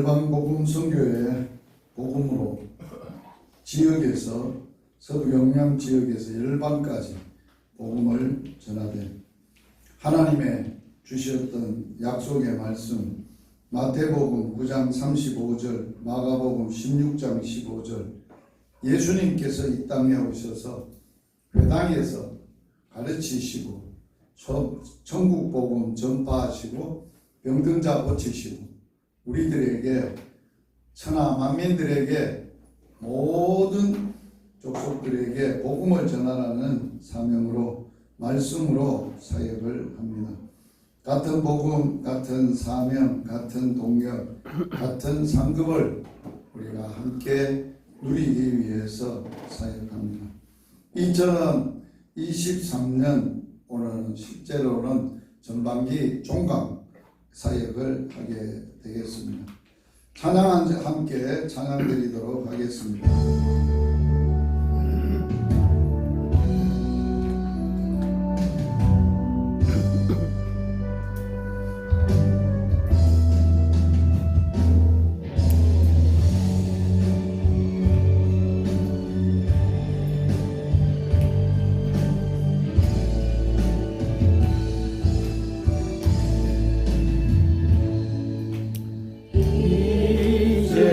일반복음 선교회 복음으로 지역에서 서부 영양 지역에서 열방까지 복음을 전하되 하나님의 주셨던 약속의 말씀 마태복음 9장 35절 마가복음 16장 15절 예수님께서 이 땅에 오셔서 회당에서 가르치시고 천국 복음 전파하시고 병든 자 고치시고 우리들에게 천하 만민들에게 모든 족속들에게 복음을 전하라는 사명으로 말씀으로 사역을 합니다. 같은 복음, 같은 사명, 같은 동력, 같은 상급을 우리가 함께 누리기 위해서 사역합니다. 2023년 오늘은 실제로는 전반기 종강 사역을 하게 되겠습니다. 찬양 함께 찬양 드리도록 하겠습니다.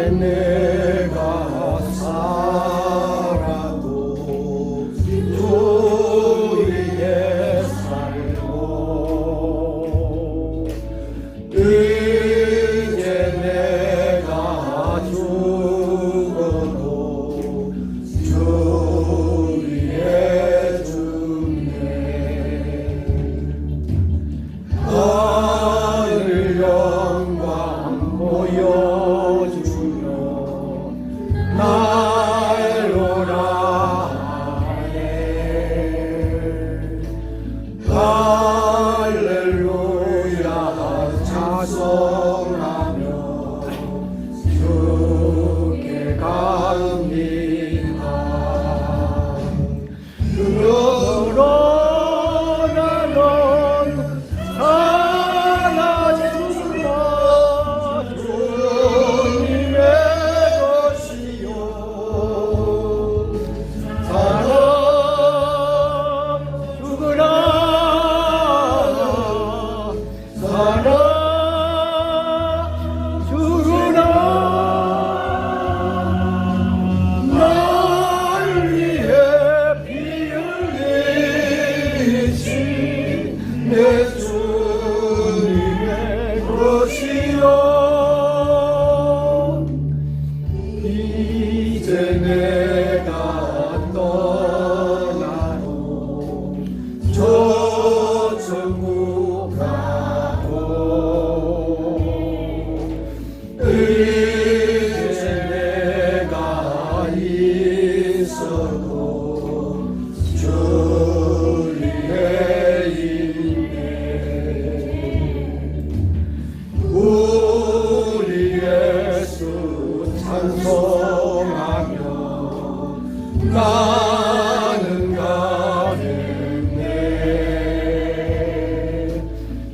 내가 살아도 주 위에 살고 이제 내가 죽어도 주 위에 죽네. 하늘 영광 보여주며 날로라 하네. 할렐루야 찬송하며 주께 갑니다. 그러므로 나는 살아주마 주님의 것이요 살아 죽으라 살아 죽으라 날 위해 피 흘리신 내 주님의 것이요 이제 내가 떠나고 저 천국 가고 이제 내가 있어도 주 위에 있네. 우리 예수 찬송하며 나는 가는네.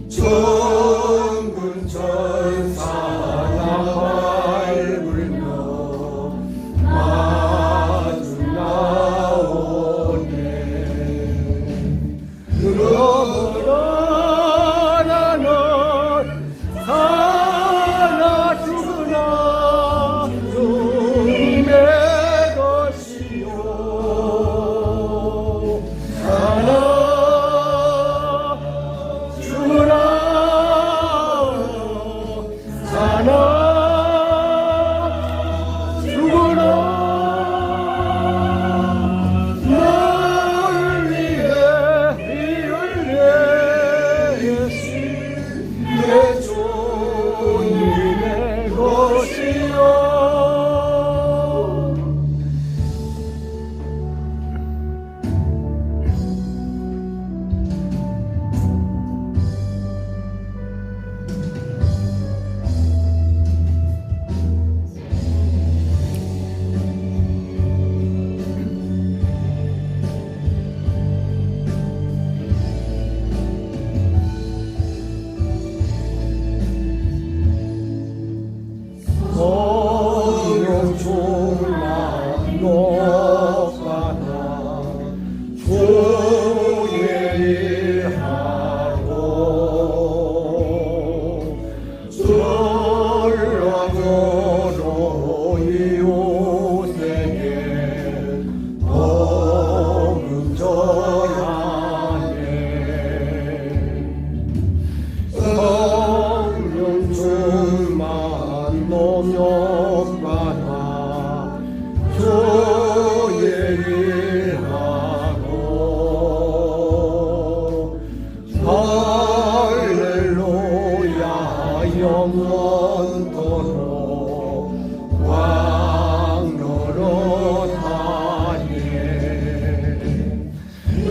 천군 천사가 밟으며 마주 나오네. 그러므로 나는 살아 죽으나 주님의 것이요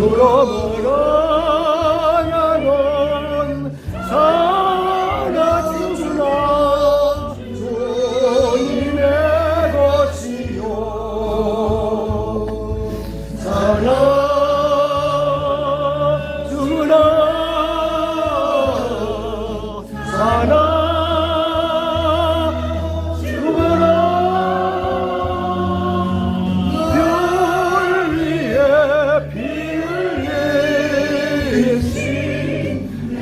그러므로 나는 살아주구나 주님의 것이요 살아주구나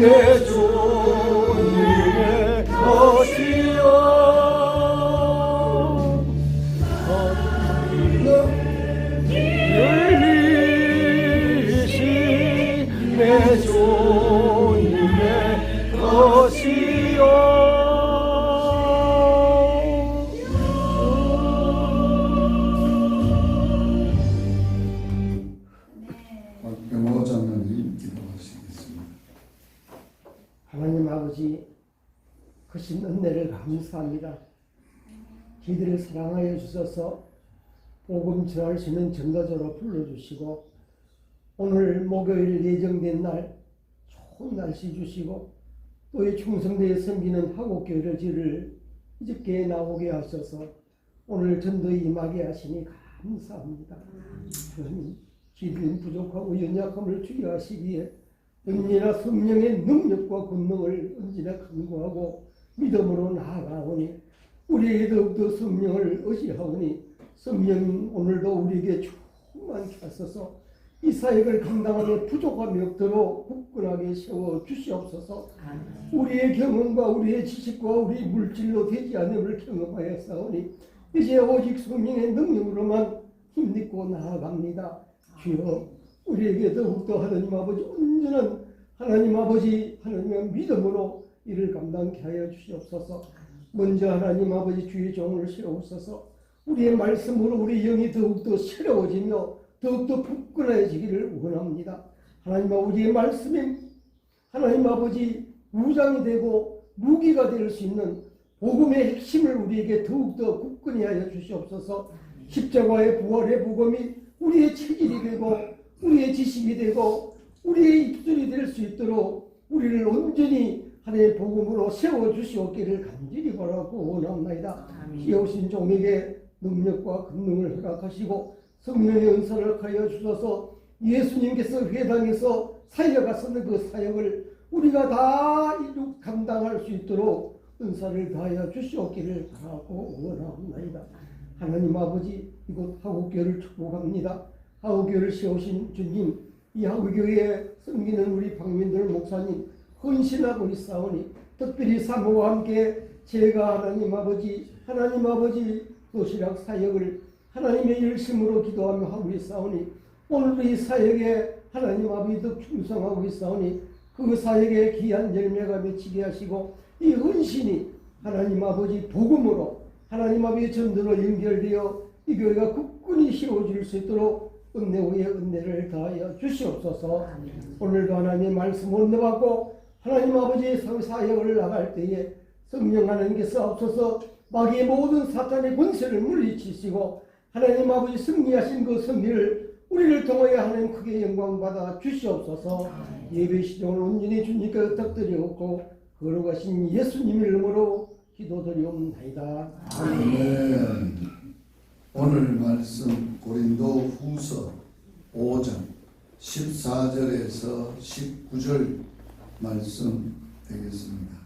내 주님의 것이요 열리신 내 주님의 것이요 박병호 장로님 기도하시겠습니다. 하나님 아버지, 크신 은혜를 감사합니다. 저희들을 사랑하여 주셔서 복음 전할 수 있는 전도자로 불러주시고 오늘 목요일 예정된 날 좋은 날씨 주시고 또 이 충성대에 섬기는 화곡교회를 저희를 이집게 나오게 하셔서 오늘 전도에 임하게 하시니 감사합니다. 하나님, 저희들은 부족하고 연약함을 주의하시기에 언제나 성령의 능력과 권능을 언제나 간구하고 믿음으로 나아가오니 우리에게 더욱더 성령을 의지하오니 성령 오늘도 우리에게 충만케 하소서. 이 사역을 감당하며 부족함이 없도록 굳건하게 세워 주시옵소서. 우리의 경험과 우리의 지식과 우리 물질로 되지 않음을 경험하였사오니 이제 오직 성령의 능력으로만 힘입고 나아갑니다. 주여, 우리에게 더욱더 하나님 아버지 온전한 하나님 아버지 하나님의 믿음으로 이를 감당케 하여 주시옵소서. 먼저 하나님 아버지 주의 종을 세우소서. 우리의 말씀으로 우리 영이 더욱더 새로워지며 더욱더 굳건해지기를 원합니다. 하나님 아버지의 말씀이 하나님 아버지 무장이 되고 무기가 될 수 있는 복음의 핵심을 우리에게 더욱더 굳건히 하여 주시옵소서. 십자가의 부활의 복음이 우리의 체질이 되고 우리의 지식이 되고 우리의 입술이 될 수 있도록 우리를 온전히 하나님의 복음으로 세워주시옵기를 간절히 바라고 원합니다. 기어오신 종에게 능력과 권능을 허락하시고 성령의 은사를 허락하여 주셔서 예수님께서 회당에서 살려가서는 그 사역을 우리가 다 감당할 수 있도록 은사를 다하여 주시옵기를 바라고 원합니다. 하나님 아버지, 이곳 화곡교회를 축복합니다. 화곡교회를 세우신 주님, 이 화곡교회에 섬기는 우리 박민들 목사님 헌신하고 있사오니 특별히 사모와 함께 제가 하나님 아버지 도시락 사역을 하나님의 열심으로 기도하며 하고 있사오니 오늘도 이 사역에 하나님 아버지 더 충성하고 있사오니 그 사역에 귀한 열매가 맺히게 하시고 이 헌신이 하나님 아버지 복음으로 하나님 아버지 전도로 연결되어 이 교회가 굳건히 세워질 수 있도록 은혜 위에 은혜를 다하여 주시옵소서. 오늘도 하나님의 말씀 은혜받고 하나님 아버지의 사역을 나갈 때에 성령 하나님께서 앞서서 마귀의 모든 사탄의 권세를 물리치시고 하나님 아버지 승리하신 그 승리를 우리를 통하여 하나님 크게 영광받아 주시옵소서. 예배 시종을 온전히 주님께 부탁드리옵고 거룩하신 예수님 이름으로 기도드리옵나이다. 아멘. 오늘 말씀 고린도 후서 5장 14절에서 19절 말씀 되겠습니다.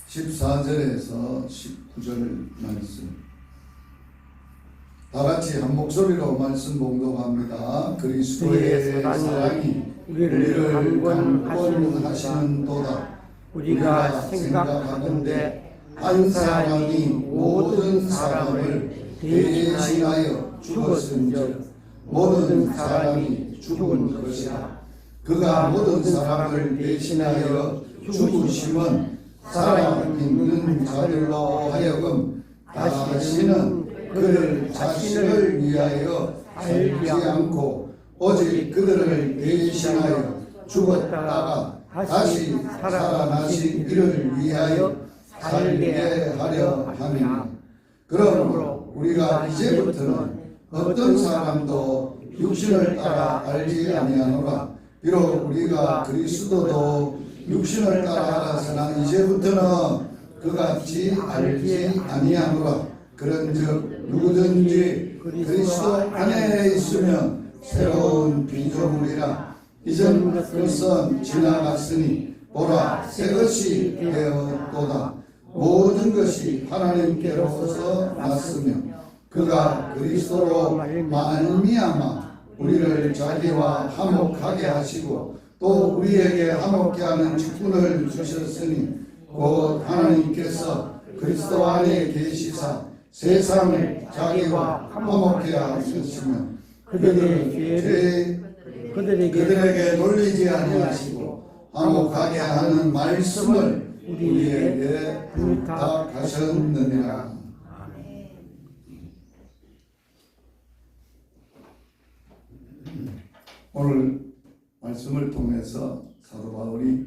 14절에서 19절 말씀 다같이 한 목소리로 말씀 봉독합니다. 그리스도의 사랑이 우리를 강권하시는도다. 우리가 생각하건대 한 사람이 모든 사람을 대신하여 죽었은즉 모든 사람이 죽은 것이라. 그가 모든 사람을 대신하여 죽으심은 살아 있는 자들로 하여금 다시는 그를 자신을 위하여 살지 않고 오직 그들을 대신하여 죽었다가 다시 살아나신 이를 위하여 살게 하려 함이라. 그러므로 우리가 이제부터는 어떤 사람도 육신을 따라 알지 아니하노라. 비록 우리가 그리스도도 육신을 따라 알아서나 이제부터는 그같이 알지 아니하노라. 그런즉 누구든지 그리스도 안에 있으면 새로운 피조물이라. 이전 것은 지나갔으니 보라 새 것이 되었도다. 모든 것이 하나님께로서 났으며 그가 그리스도로 말미암아 우리를 자기와 화목하게 하시고 또 우리에게 화목케 하는 직분을 주셨으니 곧 하나님께서 그리스도 안에 계시사 세상을 자기와 화목케 하셨으며 그들에게 놀리지 아니하시고 화목하게 하는 말씀을 우리에게 부탁하셨느니라. 오늘 말씀을 통해서 사도 바울이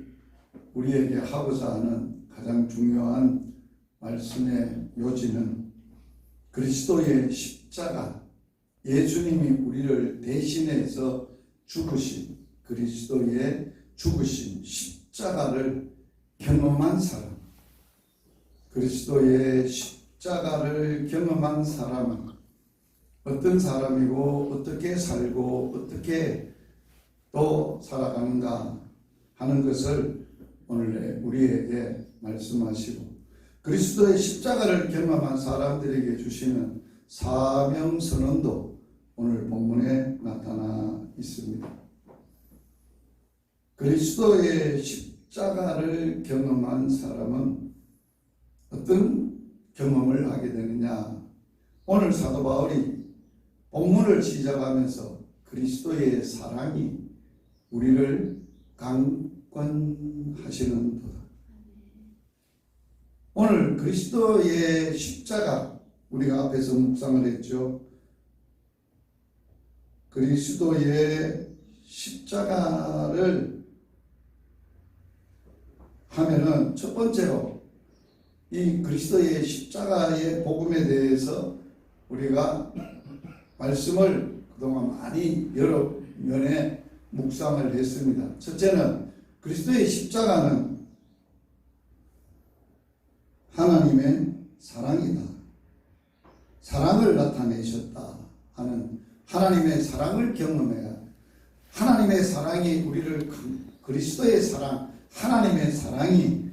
우리에게 하고자 하는 가장 중요한 말씀의 요지는 그리스도의 십자가, 예수님이 우리를 대신해서 죽으신 그리스도의 죽으신 십자가를 경험한 사람, 그리스도의 십자가를 경험한 사람은 어떤 사람이고 어떻게 살고 어떻게 또 살아가는가 하는 것을 오늘 우리에게 말씀하시고 그리스도의 십자가를 경험한 사람들에게 주시는 사명선언도 오늘 본문에 나타나 있습니다. 그리스도의 십자가를 경험한 사람은 어떤 경험을 하게 되느냐? 오늘 사도 바울이 본문을 시작하면서 그리스도의 사랑이 우리를 강권하시는도다. 오늘 그리스도의 십자가 우리가 앞에서 묵상을 했죠. 그리스도의 십자가를 하면은 첫 번째로 이 그리스도의 십자가의 복음에 대해서 우리가 말씀을 그동안 많이 여러 면에 묵상을 했습니다. 첫째는 그리스도의 십자가는 하나님의 사랑이다. 사랑을 나타내셨다 하는 하나님의 사랑을 경험해야 하나님의 사랑이 우리를 그리스도의 사랑, 하나님의 사랑이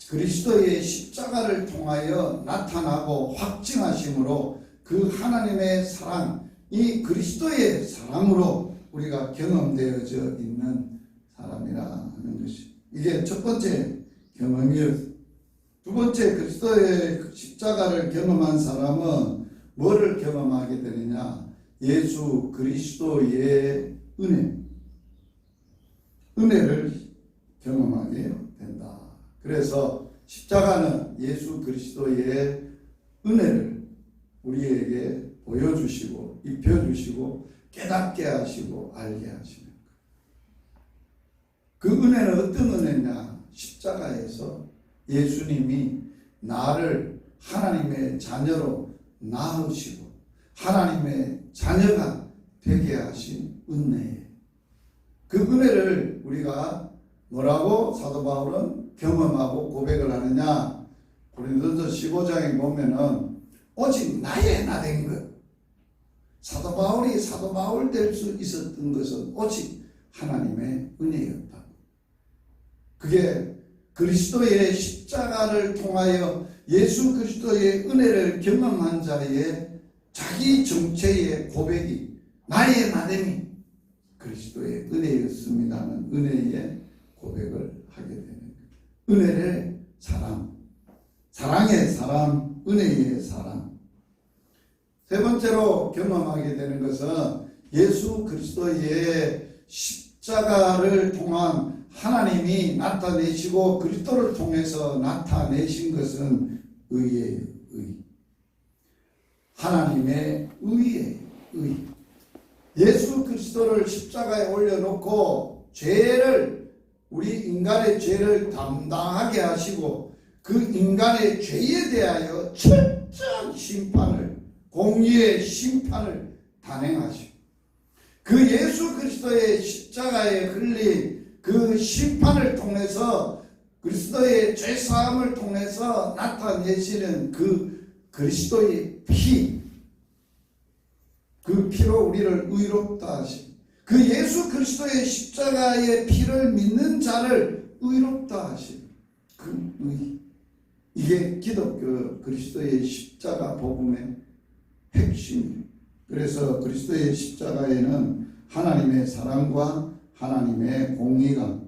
그리스도의 십자가를 통하여 나타나고 확증하심으로 그 하나님의 사랑, 이 그리스도의 사랑으로 우리가 경험되어져 있는 사람이라 하는 것이 이게 첫 번째 경험이었습니다. 두 번째 그리스도의 십자가를 경험한 사람은 뭐를 경험하게 되느냐? 예수 그리스도의 은혜를 경험하게 된다. 그래서 십자가는 예수 그리스도의 은혜를 우리에게 보여주시고 입혀주시고 깨닫게 하시고 알게 하시는 것. 그 은혜는 어떤 은혜냐? 십자가에서 예수님이 나를 하나님의 자녀로 낳으시고 하나님의 자녀가 되게 하신 은혜예요. 그 은혜를 우리가 뭐라고 사도 바울은 경험하고 고백을 하느냐? 고린도서 15장에 보면은 오직 나의 나된 것. 사도 바울이 사도 바울 될 수 있었던 것은 오직 하나님의 은혜였다. 그게 그리스도의 십자가를 통하여 예수 그리스도의 은혜를 경험한 자의 자기 정체의 고백이 나의 나됨이 그리스도의 은혜였습니다는 은혜의 고백을 하게 되는 거예요. 은혜의 사랑, 사랑의 사람, 은혜의 사랑. 세 번째로 경험하게 되는 것은 예수 그리스도의 십자가를 통한 하나님이 나타내시고 그리스도를 통해서 나타내신 것은 의예요. 의. 하나님의 의예요. 의. 예수 그리스도를 십자가에 올려놓고 죄를 우리 인간의 죄를 담당하게 하시고 그 인간의 죄에 대하여 철저한 심판을 공의의 심판을 단행하시고 그 예수 그리스도의 십자가에 흘린 그 심판을 통해서 그리스도의 죄사함을 통해서 나타내시는 그 그리스도의 피, 그 피로 우리를 의롭다 하심. 그 예수 그리스도의 십자가의 피를 믿는 자를 의롭다 하심. 그 의. 이게 기독교 그리스도의 십자가 복음의 핵심이에요. 그래서 그리스도의 십자가에는 하나님의 사랑과 하나님의 공의가,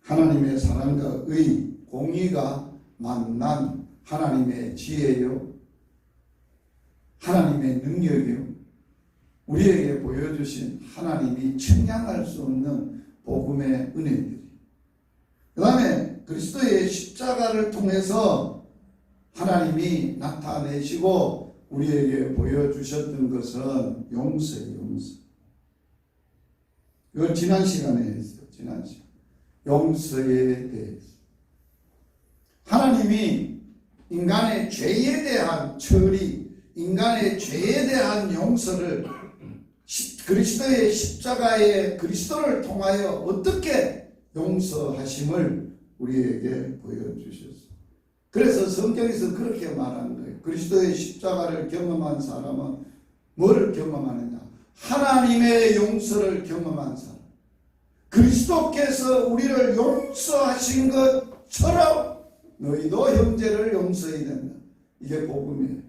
하나님의 사랑과 의, 공의가 만난 하나님의 지혜요, 하나님의 능력이요, 우리에게 보여주신 하나님이 측량할 수 없는 복음의 은혜들이. 그 다음에 그리스도의 십자가를 통해서 하나님이 나타내시고 우리에게 보여주셨던 것은 용서예요, 용서. 이건 지난 시간에 했어요, 지난 시간. 용서에 대해서. 하나님이 인간의 죄에 대한 처리, 인간의 죄에 대한 용서를 그리스도의 십자가의 그리스도를 통하여 어떻게 용서하심을 우리에게 보여주셨어요. 그래서 성경에서 그렇게 말하는 거예요. 그리스도의 십자가를 경험한 사람은 뭐를 경험하느냐? 하나님의 용서를 경험한 사람. 그리스도께서 우리를 용서하신 것처럼 너희도 형제를 용서해야 된다. 이게 복음이에요.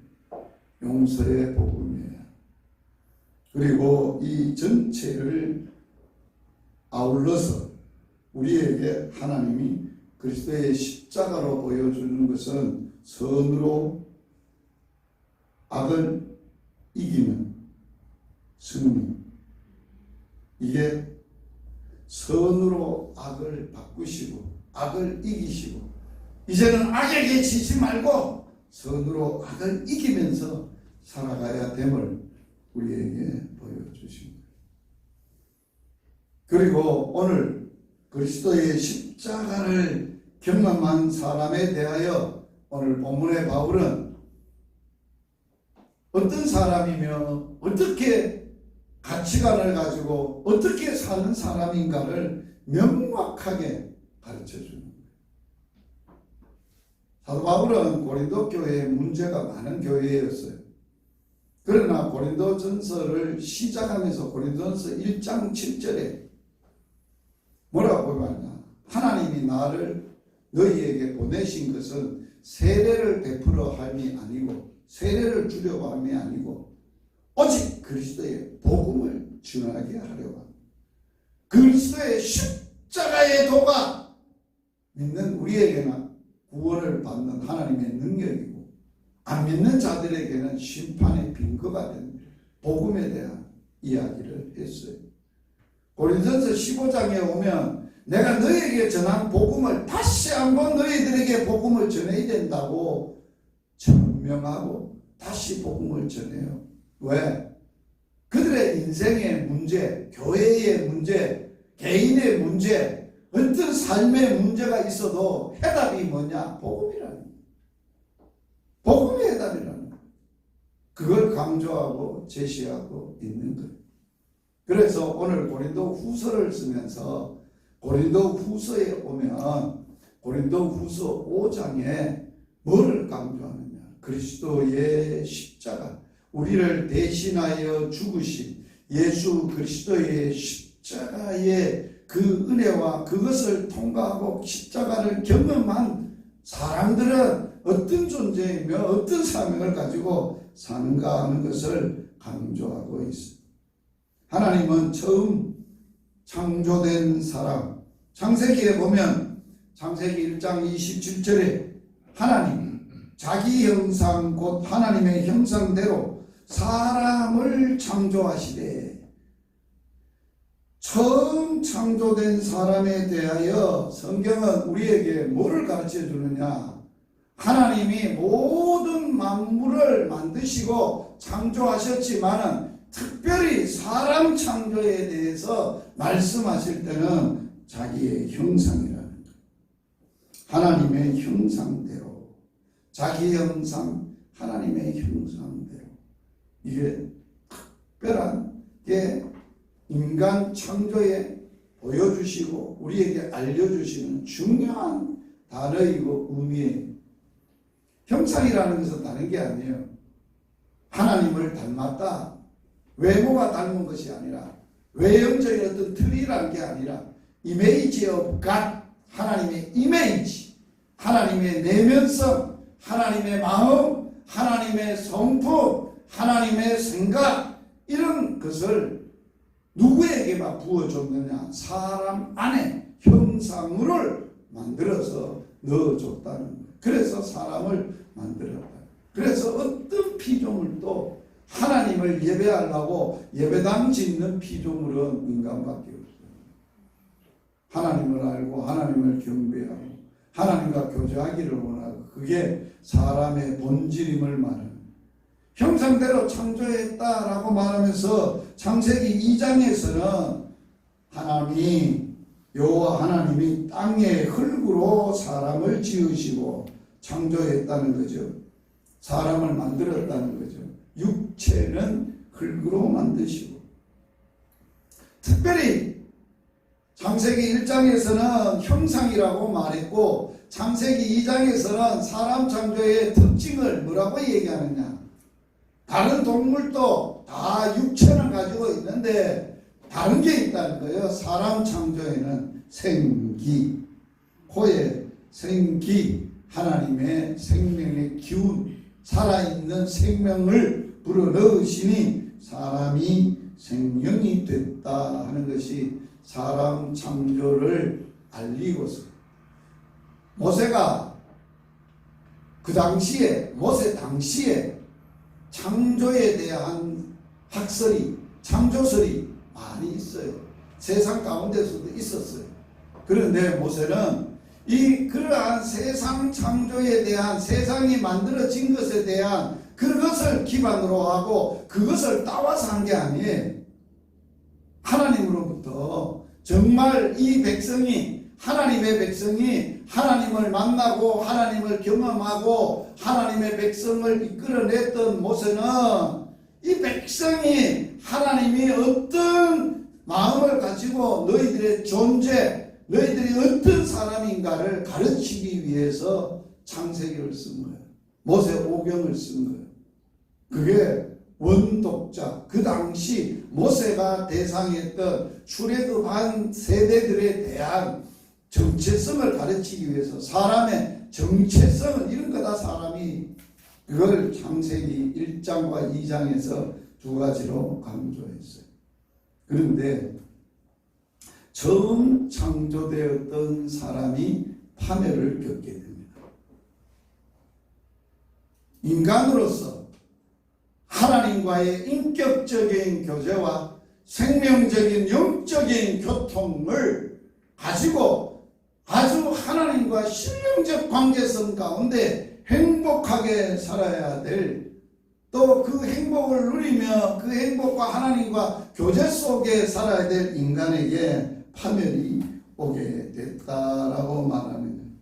용서의 복음이에요. 그리고 이 전체를 아울러서 우리에게 하나님이 그리스도의 십자가로 보여주는 것은 선으로 악을 이기는 승리. 이게 선으로 악을 바꾸시고 악을 이기시고 이제는 악에게 지지 말고 선으로 악을 이기면서 살아가야 됨을 우리에게 보여주십니다. 그리고 오늘 그리스도의 십자가를 경험한 사람에 대하여 오늘 본문의 바울은 어떤 사람이며 어떻게 가치관을 가지고 어떻게 사는 사람인가를 명확하게 가르쳐주는 거예요. 사도 바울은 고린도 교회에 문제가 많은 교회였어요. 그러나 고린도전서를 시작하면서 고린도전서 1장 7절에 뭐라고 말하냐? 하나님이 나를 너희에게 보내신 것은 세례를 베풀어 함이 아니고 세례를 주려고 함이 아니고 오직 그리스도의 복음을 전하게 하려고 합니다. 그리스도의 십자가의 도가 믿는 우리에게는 구원을 받는 하나님의 능력이고 안 믿는 자들에게는 심판의 빈거가 된 복음에 대한 이야기를 했어요. 고린도전서 15장에 오면 내가 너희에게 전한 복음을 다시 한번 너희들에게 복음을 전해야 된다고 천명하고 다시 복음을 전해요. 왜? 그들의 인생의 문제, 교회의 문제, 개인의 문제, 어떤 삶의 문제가 있어도 해답이 뭐냐? 복음이라는 거예요. 복음이 해답이라는 거예요. 그걸 강조하고 제시하고 있는 거예요. 그래서 오늘 고린도 후서를 쓰면서 고린도 후서에 오면 고린도 후서 5장에 뭐를 강조하느냐? 그리스도의 십자가, 우리를 대신하여 죽으신 예수 그리스도의 십자가의 그 은혜와 그것을 통과하고 십자가를 경험한 사람들은 어떤 존재이며 어떤 사명을 가지고 사는가 하는 것을 강조하고 있습니다. 하나님은 처음 창조된 사람, 창세기에 보면 창세기 1장 27절에 하나님 자기 형상 곧 하나님의 형상대로 사람을 창조하시되 처음 창조된 사람에 대하여 성경은 우리에게 뭐를 가르쳐 주느냐? 하나님이 모든 만물을 만드시고 창조하셨지만은 특별히 사람 창조에 대해서 말씀하실 때는 자기의 형상이라는 거예요. 하나님의 형상대로, 자기 형상, 하나님의 형상대로. 이게 특별한 게 인간 창조에 보여주시고 우리에게 알려주시는 중요한 단어이고 의미예요. 형상이라는 것은 다른 게 아니에요. 하나님을 닮았다. 외모가 닮은 것이 아니라 외형적인 어떤 틀이라는 게 아니라 이미지 오브 갓, 하나님의 이미지, 하나님의 내면성, 하나님의 마음, 하나님의 성품, 하나님의 생각, 이런 것을 누구에게만 부어줬느냐? 사람 안에 형상물을 만들어서 넣어줬다는 거예요. 그래서 사람을 만들었다. 그래서 어떤 피조물도 하나님을 예배하려고 예배당 짓는 피조물은 인간밖에 없어요. 하나님을 알고 하나님을 경배하고 하나님과 교제하기를 원하고, 그게 사람의 본질임을 말하는, 형상대로 창조했다라고 말하면서 창세기 2장에서는 여호와 하나님이 땅의 흙으로 사람을 지으시고 창조했다는 거죠. 사람을 만들었다는 거죠. 육체는 흙으로 만드시고, 특별히 창세기 1장에서는 형상이라고 말했고 창세기 2장에서는 사람 창조의 특징을 뭐라고 얘기하느냐? 다른 동물도 다 육체를 가지고 있는데 다른 게 있다는 거예요. 사람 창조에는 생기, 코에 생기, 하나님의 생명의 기운, 살아있는 생명을 불어넣으시니 사람이 생명이 됐다 하는 것이 사람 창조를 알리고서, 모세가 모세 당시에 창조에 대한 학설이, 창조설이 많이 있어요. 세상 가운데서도 있었어요. 그런데 모세는 그러한 세상 창조에 대한, 세상이 만들어진 것에 대한 그것을 기반으로 하고 그것을 따와서 한 게 아니에요. 하나님으로부터 정말 이 백성이, 하나님의 백성이 하나님을 만나고 하나님을 경험하고 하나님의 백성을 이끌어냈던 모세는 이 백성이 하나님이 어떤 마음을 가지고 너희들의 존재, 너희들이 어떤 사람인가를 가르치기 위해서 창세기를 쓴 거예요. 모세오경을 쓴 거예요. 그게 원독자, 그 당시 모세가 대상했던 출애굽한 세대들에 대한 정체성을 가르치기 위해서, 사람의 정체성은 이런 거다. 사람이 그걸 창세기 1장과 2장에서 두 가지로 강조했어요. 그런데 처음 창조되었던 사람이 파멸을 겪게 됩니다. 인간으로서 하나님과의 인격적인 교제와 생명적인 영적인 교통을 가지고 아주 하나님과 신령적 관계성 가운데 행복하게 살아야 될, 또 그 행복을 누리며 그 행복과 하나님과 교제 속에 살아야 될 인간에게 파멸이 오게 됐다라고 말하는,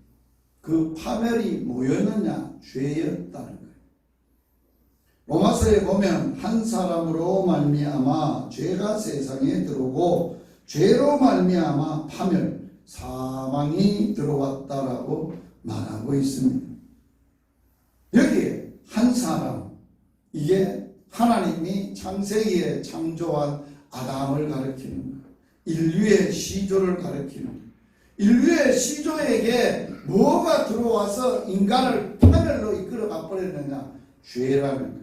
그 파멸이 뭐였느냐? 죄였다는 거예요. 로마서에 보면 한 사람으로 말미암아 죄가 세상에 들어오고 죄로 말미암아 파멸, 사망이 들어왔다라고 말하고 있습니다. 여기에 한 사람, 이게 하나님이 창세기에 창조한 아담을 가리키는 거예요. 인류의 시조를 가리키는 거예요. 인류의 시조에게 뭐가 들어와서 인간을 파멸로 이끌어가 버렸느냐? 죄라는 거예요.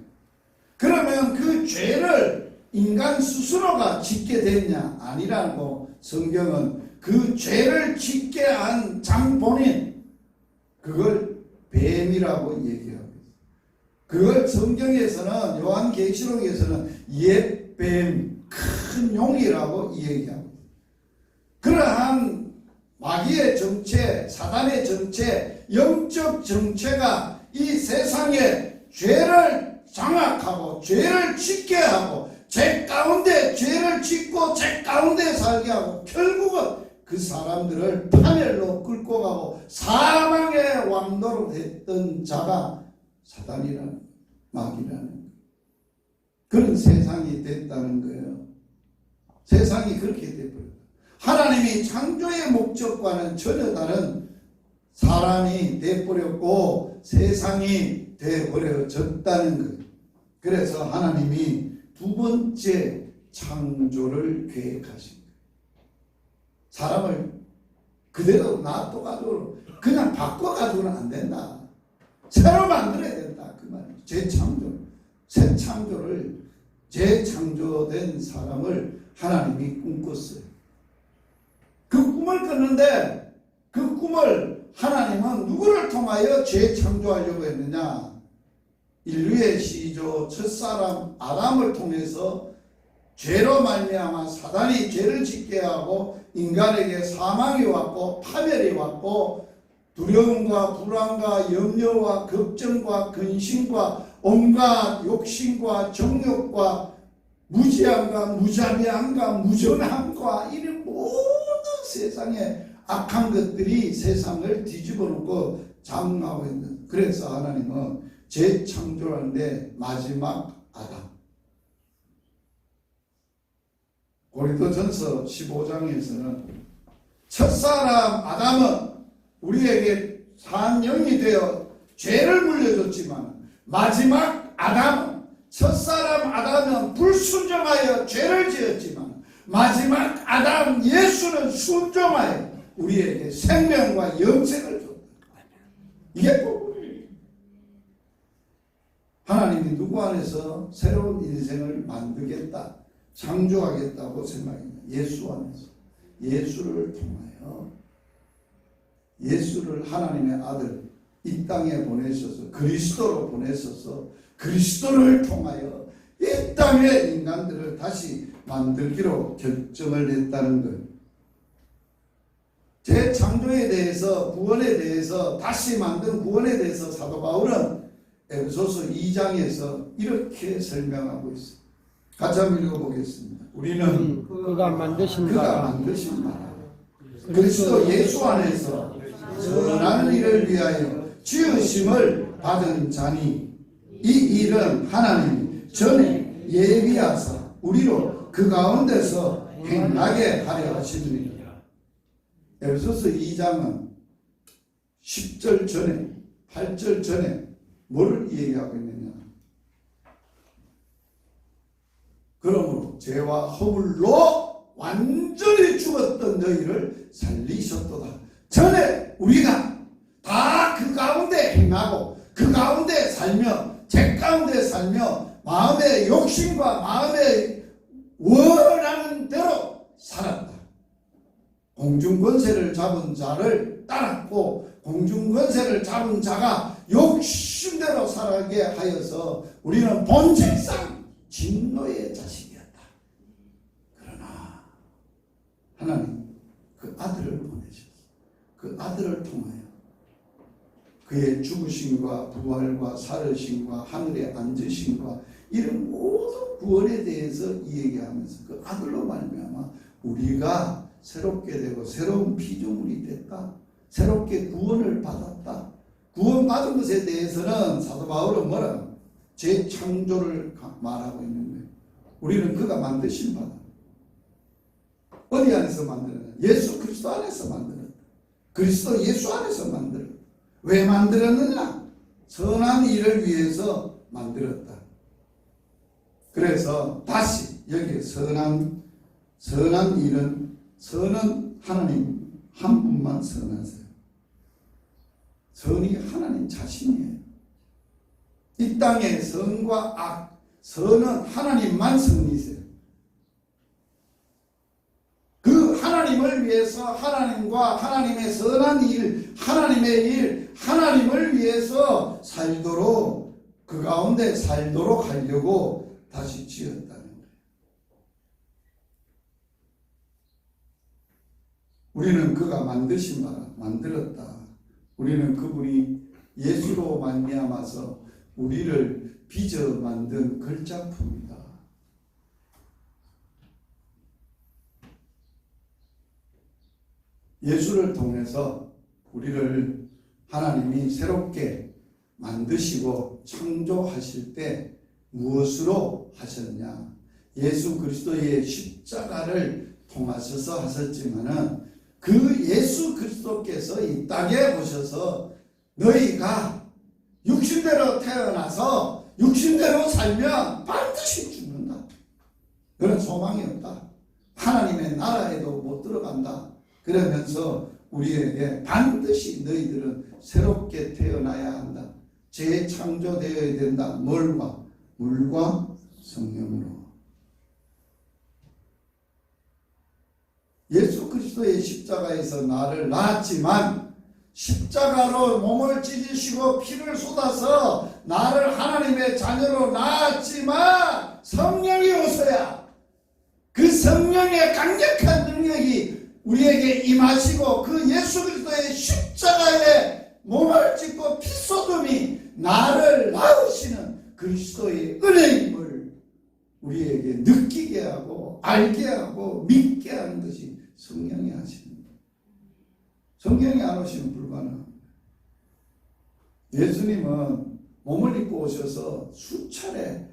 그러면 그 죄를 인간 스스로가 짓게 됐냐? 아니라고 성경은 그 죄를 짓게 한 장본인, 그걸 뱀이라고 얘기합니다. 그걸 성경에서는, 요한계시록에서는 옛뱀, 큰 용이라고 얘기합니다. 그러한 마귀의 정체, 사단의 정체, 영적 정체가 이 세상에 죄를 장악하고 죄를 짓게 하고 죄 가운데 죄를 짓고 죄 가운데 살게 하고 결국은 그 사람들을 파멸로 끌고 가고 사망의 왕도로 했던 자가 사단이라는, 마귀라는 그런 세상이 됐다는 거예요. 세상이 그렇게 되어버렸다. 하나님이 창조의 목적과는 전혀 다른 사람이 되어버렸고 세상이 되어버려졌다는 거예요. 그래서 하나님이 두 번째 창조를 계획하신 거예요. 사람을 그대로 놔둬가지고 그냥 바꿔가지고는 안 된다. 새로 만들어야 된다. 그 말이에요. 재창조. 새 창조를, 재창조된 사람을 하나님이 꿈꿨어요. 그 꿈을 꿨는데 그 꿈을 하나님은 누구를 통하여 재창조하려고 했느냐? 인류의 시조 첫사람 아담을 통해서 죄로 말미암아 사단이 죄를 짓게 하고 인간에게 사망이 왔고 파멸이 왔고 두려움과 불안과 염려와 걱정과 근심과 온갖 욕심과 정욕과 무지함과 무자비함과 무전함과 이런 모든 세상의 악한 것들이 세상을 뒤집어 놓고 장악하고 있는. 그래서 하나님은 재창조하는데 마지막 아담, 고린도전서 15장에서는 첫사람 아담은 우리에게 산 영이 되어 죄를 물려줬지만 마지막 아담은, 첫사람 아담은 불순종하여 죄를 지었지만 마지막 아담 예수는 순종하여 우리에게 생명과 영생을 줬다. 이게 복음이에요. 하나님이 누구 안에서 새로운 인생을 만들겠다, 창조하겠다고 생각합니다. 예수 안에서. 예수를 통하여, 예수를 하나님의 아들 이 땅에 보내셔서 그리스도로 보내셔서 그리스도를 통하여 이 땅의 인간들을 다시 만들기로 결정을 했다는 것. 재창조에 대해서, 구원에 대해서, 다시 만든 구원에 대해서 사도 바울은 에베소서 2장에서 이렇게 설명하고 있습니다. 같이 한번 읽어보겠습니다. 우리는 그가 만드신 나라 그리스도 예수 안에서 선한 일을 위하여 지으심을 받은 자니 이 일은 하나님이 전에 예비하사 우리로 그 가운데서 행하게 하려 하시느니라. 에베소서 2장은 10절 전에, 8절 전에 뭐를 얘기하고 있느냐? 그러므로 죄와 허물로 완전히 죽었던 너희를 살리셨도다. 전에 우리가 다 그 가운데 행하고 그 가운데 살며 죄 가운데 살며 마음의 욕심과 마음의 원하는 대로 살았다. 공중권세를 잡은 자를 따랐고 공중권세를 잡은 자가 욕심대로 살게 하여서 우리는 본질상 진노의 자식이었다. 그러나 하나님 그 아들을 보내셨어. 그 아들을 통하여 그의 죽으심과 부활과 살으심과 하늘에 앉으심과 이런 모든 구원에 대해서 이야기하면서 그 아들로 말미암아 우리가 새롭게 되고 새로운 피조물이 됐다. 새롭게 구원을 받았다. 구원받은 것에 대해서는 사도 바울은 뭐라? 재창조를 말하고 있는 거예요. 우리는 그가 만드신 바다. 어디 안에서 만들었냐? 예수 그리스도 안에서 만들었다. 그리스도 예수 안에서 만들었다. 왜 만들었느냐? 선한 일을 위해서 만들었다. 그래서 다시 여기 선한 일은 선은 하나님 한 분만 선하세요. 선이 하나님 자신이에요. 이 땅의 선과 악, 선은 하나님만 선이세요. 그 하나님을 위해서 하나님과 하나님의 선한 일, 하나님의 일, 하나님을 위해서 살도록 그 가운데 살도록 하려고 다시 지었다는 거예요. 우리는 그가 만드신 바라 만들었다. 우리는 그분이 예수로 말미암아서 우리를 빚어 만든 걸작품이다. 예수를 통해서 우리를 하나님이 새롭게 만드시고 창조하실 때 무엇으로 하셨냐? 예수 그리스도의 십자가를 통하셔서 하셨지만은 그 예수 그리스도께서 이 땅에 오셔서 너희가 육신대로 태어나서 육신대로 살면 반드시 죽는다. 그런 소망이 없다. 하나님의 나라에도 못 들어간다. 그러면서 우리에게 반드시 너희들은 새롭게 태어나야 한다. 재창조되어야 된다. 뭘과? 물과 성령으로. 예수 그리스도의 십자가에서 나를 낳았지만 십자가로 몸을 찢으시고 피를 쏟아서 나를 하나님의 자녀로 낳았지만 성령이 오셔야 그 성령의 강력한 능력이 우리에게 임하시고 그 예수 그리스도의 십자가에 몸을 찢고 피 쏟음이 나를 낳으시는 그리스도의 은혜임을 우리에게 느끼게 하고 알게 하고 믿게 하는 것이 성령이 하십니다. 성령이 안 오시면 불가능합니다. 예수님은 몸을 입고 오셔서 수차례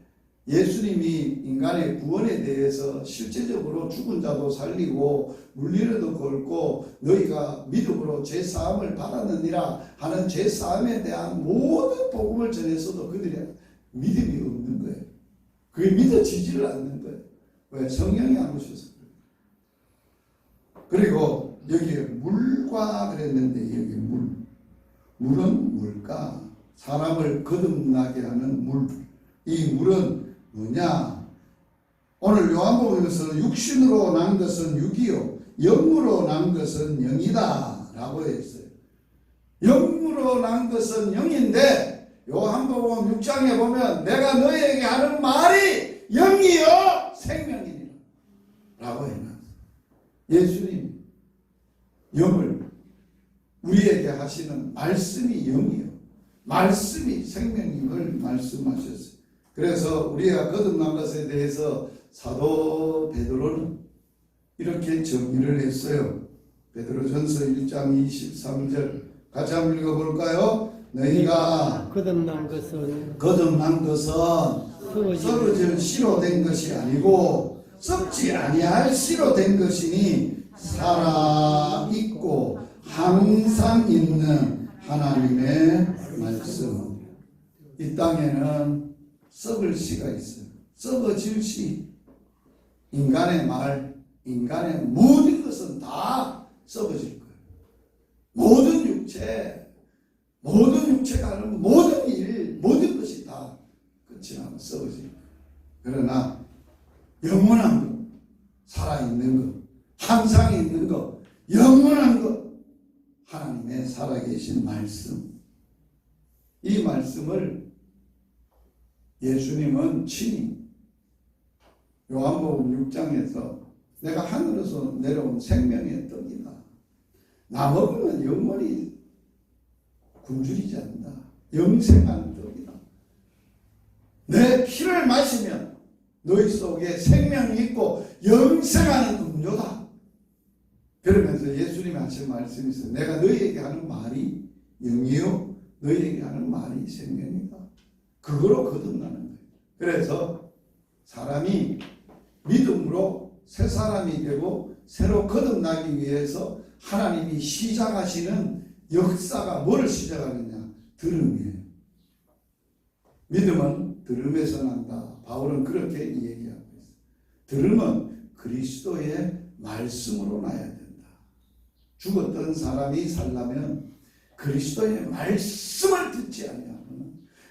예수님이 인간의 구원에 대해서 실제적으로 죽은 자도 살리고 물리로도 걸고 너희가 믿음으로 죄사함을 받았느니라 하는 죄사함에 대한 모든 복음을 전했어도 그들이 믿음이 없는 거예요. 그게 믿어지지를 않는 거예요. 왜? 성령이 안 오셔서 그래요. 그리고 여기에 물과 그랬는데 여기 물은 뭘까? 사람을 거듭나게 하는 물. 이 물은 뭐냐? 오늘 요한복음에서 육신으로 난 것은 육이요 영으로 난 것은 영이다 라고 했어요. 영으로 난 것은 영인데 요한복음 6장에 보면 내가 너희에게 하는 말이 영이요 생명이니라 라고 해놨어요. 예수님 영을 우리에게 하시는 말씀이 영이요 말씀이 생명임을 말씀하셨어요. 그래서 우리가 거듭난 것에 대해서 사도 베드로는 이렇게 정의를 했어요. 베드로전서 1장 23절 같이 한번 읽어볼까요? 너희가 거듭난 것은 썩어질 씨로 된 것이 아니고 썩지 아니할 씨로 된 것이니 살아있고 항상 있는 하나님의 말씀. 이 땅에는 썩을 씨가 있어요. 썩어질 씨. 인간의 말, 인간의 모든 것은 다 썩어질 거예요. 모든 육체가 하는 모든 일, 모든 것이 다 끝이 나면 썩어질 거예요. 그러나 영원한 것, 살아있는 것, 항상 있는 것, 영원한 것, 하나님의 살아계신 말씀. 이 말씀을 예수님은 친히 요한복음 6장에서 내가 하늘에서 내려온 생명의 떡이다. 나 먹으면 영원히 굶주리지 않는다. 영생하는 떡이다. 내 피를 마시면 너희 속에 생명이 있고 영생하는 음료다. 그러면서 예수님이 하신 말씀이 있어요. 내가 너희에게 하는 말이 영이요 너희에게 하는 말이 생명이다. 그거로 거듭나는 거예요. 그래서 사람이 믿음으로 새 사람이 되고 새로 거듭나기 위해서 하나님이 시작하시는 역사가 뭐를 시작하느냐? 들음이에요. 믿음은 들음에서 난다. 바울은 그렇게 얘기하고 있어요. 들음은 그리스도의 말씀으로 나야 된다. 죽었던 사람이 살려면 그리스도의 말씀을 듣지 아니하면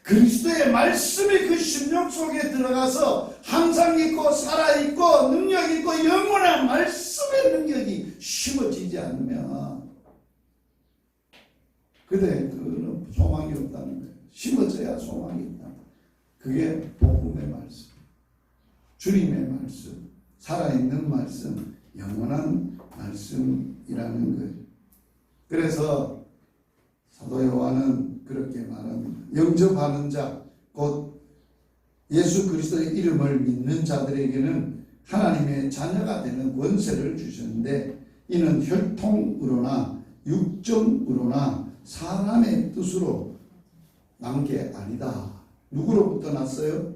그리스도의 말씀이 그 심령 속에 들어가서 항상 있고 살아있고 능력 있고 영원한 말씀의 능력이 심어지지 않으면 그는 소망이 없다는 거예요. 심어져야 소망이 있다. 그게 복음의 말씀, 주님의 말씀, 살아있는 말씀, 영원한 말씀이라는 거예요. 그래서 사도 요한은 그렇게 말합니다. 영접하는 자, 곧 예수 그리스도의 이름을 믿는 자들에게는 하나님의 자녀가 되는 권세를 주셨는데 이는 혈통으로나 육정으로나 사람의 뜻으로 난 게 아니다. 누구로부터 났어요?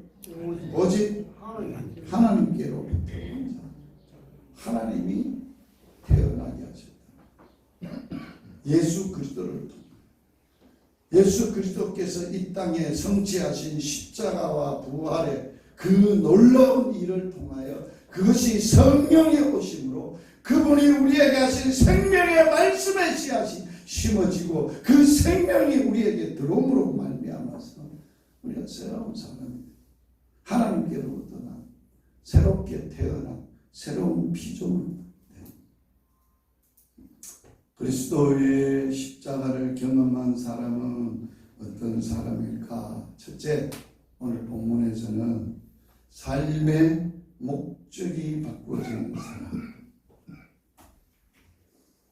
오직 하나님께로부터 온 자. 하나님이 태어나게 하셨다. 예수 그리스도를 통해 예수 그리스도께서 이 땅에 성취하신 십자가와 부활의 그 놀라운 일을 통하여 그것이 성령의 오심으로 그분이 우리에게 하신 생명의 말씀의 씨앗이 심어지고 그 생명이 우리에게 들어옴으로 말미암아서 우리가 새로운 사람이 하나님께로부터 난 새롭게 태어난 새로운 피조물 그리스도의 십자가를 경험한 사람은 어떤 사람일까? 첫째, 오늘 본문에서는 삶의 목적이 바꿔지는 사람.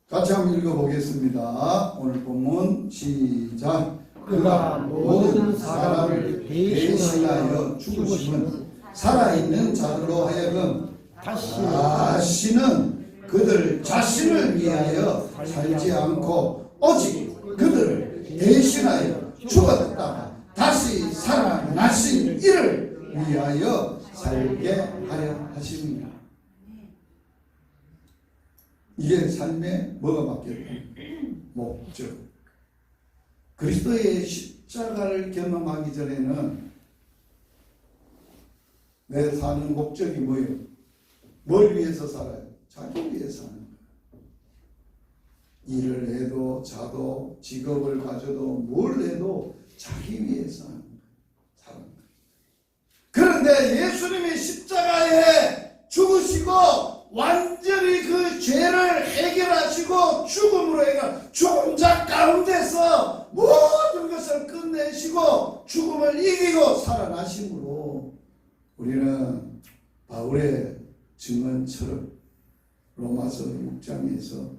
같이 한번 읽어보겠습니다. 오늘 본문 시작. 그가 모든 사람을 대신하여 죽으심은 살아있는 자들로 하여금 다시는 그들 자신을 위하여 살지 않고 오직 그들을 대신하여 죽었다가 다시 살아나신 이를 위하여 살게 하려 하십니다. 이게 삶의 뭐가 바뀌었다? 목적. 그리스도의 십자가를 경험하기 전에는 내 사는 목적이 뭐예요? 뭘 위해서 살아요? 자기 위해서 사는 거예요. 일을 해도 자도 직업을 가져도 뭘 해도 자기 위해서 하는 거예요. 사는 거예요. 그런데 예수님이 십자가에 죽으시고 완전히 그 죄를 해결하시고 죽음으로 해결 죽은 자 가운데서 모든 것을 끝내시고 죽음을 이기고 살아나심으로 우리는 바울의 증언처럼 로마서 6장에서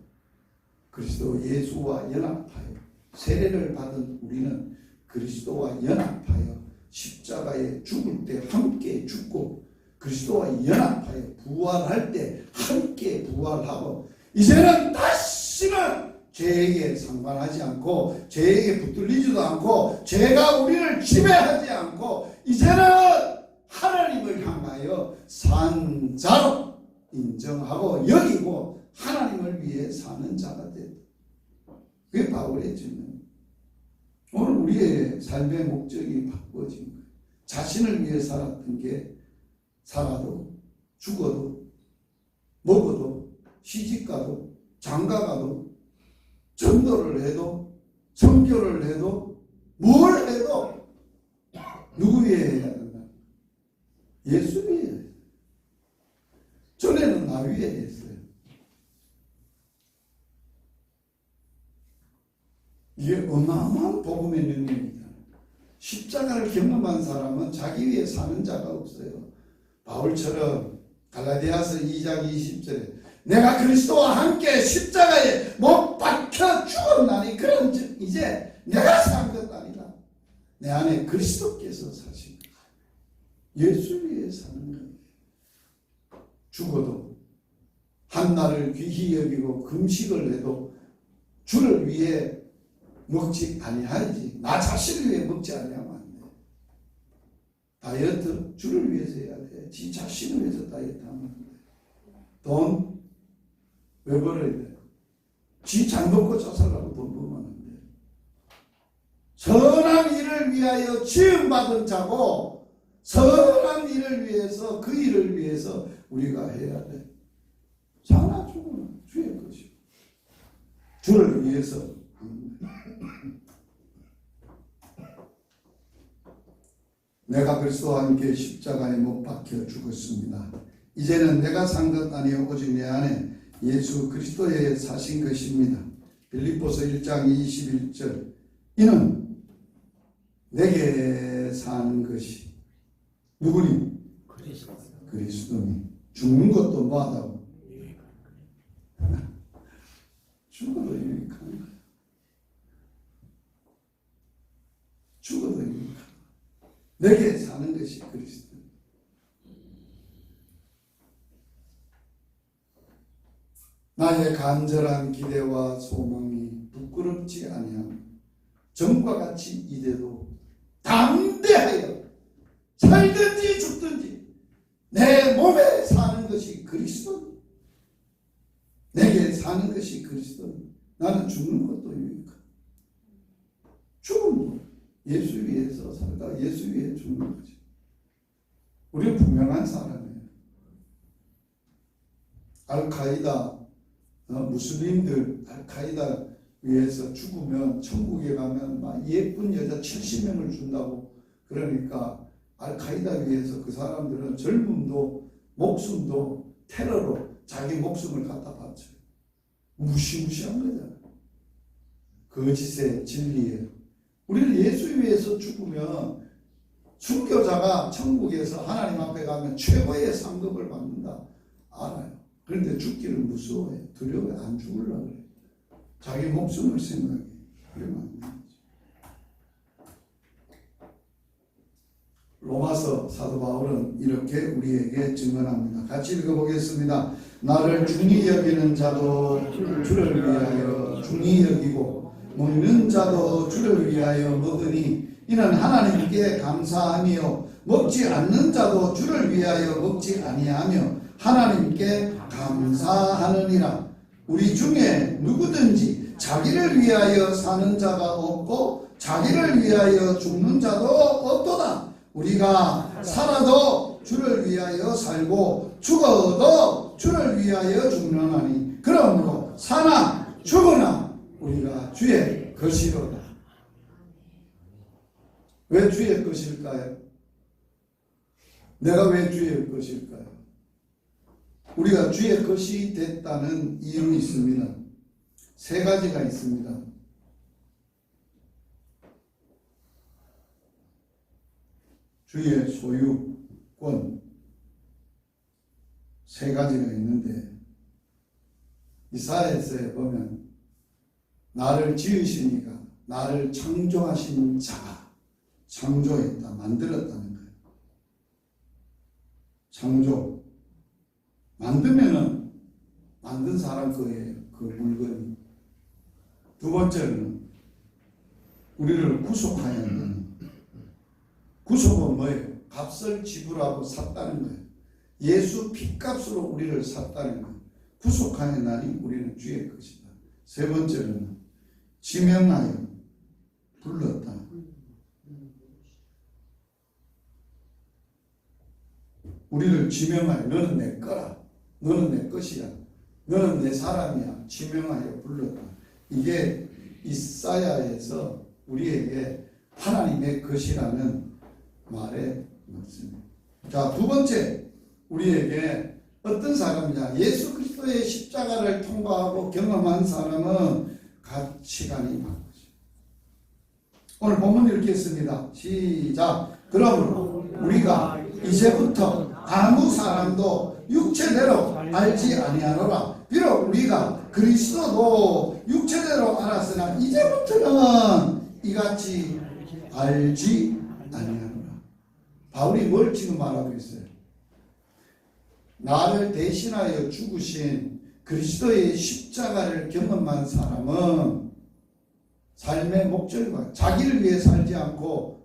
그리스도 예수와 연합하여 세례를 받은 우리는 그리스도와 연합하여 십자가에 죽을 때 함께 죽고 그리스도와 연합하여 부활할 때 함께 부활하고 이제는 다시는 죄에게 상관하지 않고 죄에게 붙들리지도 않고 죄가 우리를 지배하지 않고 이제는 하나님을 향하여 산 자로 인정하고 여기고 하나님을 위해 사는 자가 됐다. 그게 바울의 증언. 오늘 우리의 삶의 목적이 바꿔진 거예요. 자신을 위해 살았던 게 살아도 죽어도 먹어도 시집가도 장가가도 전도를 해도 선교를 해도 뭘 해도 누구 위해 해야 된다? 예수 위해. 전에는 나 위해 했어요. 이게 어마어마한 복음의 능력입니다. 십자가를 경험한 사람은 자기 위해 사는 자가 없어요. 바울처럼 갈라디아서 2장 20절에 내가 그리스도와 함께 십자가에 못 박혀 죽었나니 그런즉 이제 내가 산 것 아니라 내 안에 그리스도께서 사신 것. 예수 위해 사는 거예요. 죽어도 한날을 귀히 여기고 금식을 해도 주를 위해 먹지 아니하지. 나 자신을 위해 먹지 아니하면 안 돼. 다이어트 주를 위해서 해야 돼. 지 자신을 위해서 다이어트 하면 안 돼. 돈 왜 벌어야 돼? 지 잘 먹고 자살하고 돈 벌면 안 돼. 선한 일을 위하여 지음받은 자고 선한 일을 위해서 그 일을 위해서 우리가 해야 돼. 사나 죽으나 주의 것이고 주를 위해서 하는 거야. 내가 그리스도와 함께 십자가에 못 박혀 죽었습니다. 이제는 내가 산 것 아니요 오직 내 안에 예수 그리스도에 사신 것입니다. 빌립보서 1장 21절 이는 내게 사는 것이 누구니? 그리스도니. 죽는 것도 뭐하다고? 죽어도 유익한 거야. 죽어도 유익한 거야. 내게 사는 것이 그리스도. 나의 간절한 기대와 소망이 부끄럽지 아니하며 전과 같이 이래도 담대하여 살든지 죽든지 내 몸에 사는 것이 그리스도, 내게 사는 것이 그리스도. 나는 죽는 것도 유익하다. 죽은 것, 예수 위에서 살다가 예수 위에 죽는 거지. 우리는 분명한 사람이에요. 알카이다, 무슬림들 알카이다 위에서 죽으면 천국에 가면 막 예쁜 여자 70명을 준다고. 그러니까 알카이다 위에서 그 사람들은 젊음도 목숨도 테러로 자기 목숨을 갖다 바쳐요. 무시무시한 거잖아요. 거짓의 진리예요. 우리는 예수 위에서 죽으면 순교자가 천국에서 하나님 앞에 가면 최고의 상급을 받는다 알아요. 그런데 죽기를 무서워해. 두려워해. 안 죽으려고 그래. 자기 목숨을 생각해. 그러면 안 되죠. 로마서 사도 바울은 이렇게 우리에게 증언합니다. 같이 읽어보겠습니다. 나를 중히 여기는 자도 주를 위하여 중히 여기고 먹는 자도 주를 위하여 먹으니 이는 하나님께 감사하며 먹지 않는 자도 주를 위하여 먹지 아니하며 하나님께 감사하느니라. 우리 중에 누구든지 자기를 위하여 사는 자가 없고 자기를 위하여 죽는 자도 없도다. 우리가 살아도 주를 위하여 살고 죽어도 주를 위하여 죽느나니 그러므로 사나 죽으나 우리가 주의 것이로다. 왜 주의 것일까요? 내가 왜 주의 것일까요? 우리가 주의 것이 됐다는 이유는 있습니다. 세 가지가 있습니다. 주의 소유권 세 가지가 있는데 이사야서에 보면 나를 지으시니까 나를 창조하신 자가 창조했다, 만들었다는 거예요. 창조. 만들면은 만든 사람 거예요. 그 물건이. 두 번째는 우리를 구속하여야 한다는. 구속은 뭐예요? 값을 지불하고 샀다는 거예요. 예수 피값으로 우리를 샀다는 거예요. 구속하여나니 우리는 주의 것이다. 세 번째는 지명하여 불렀다. 우리를 지명하여 너는 내 거라. 너는 내 것이야. 너는 내 사람이야. 지명하여 불렀다. 이게 이사야에서 우리에게 하나님의 것이라는 말의 말씀입니다. 자, 두 번째, 우리에게 어떤 사람이냐? 예수 그리스도의 십자가를 통과하고 경험한 사람은 가치관이 많은 것입니다. 오늘 본문 읽겠습니다. 시작. 그러므로 우리가 이제부터 아무 사람도 육체대로 알지 아니하노라. 비록 우리가 그리스도도 육체대로 알았으나 이제부터는 이같이 알지 아니하노라. 바울이 뭘 지금 말하고 있어요? 나를 대신하여 죽으신 그리스도의 십자가를 경험한 사람은 삶의 목적과 자기를 위해 살지 않고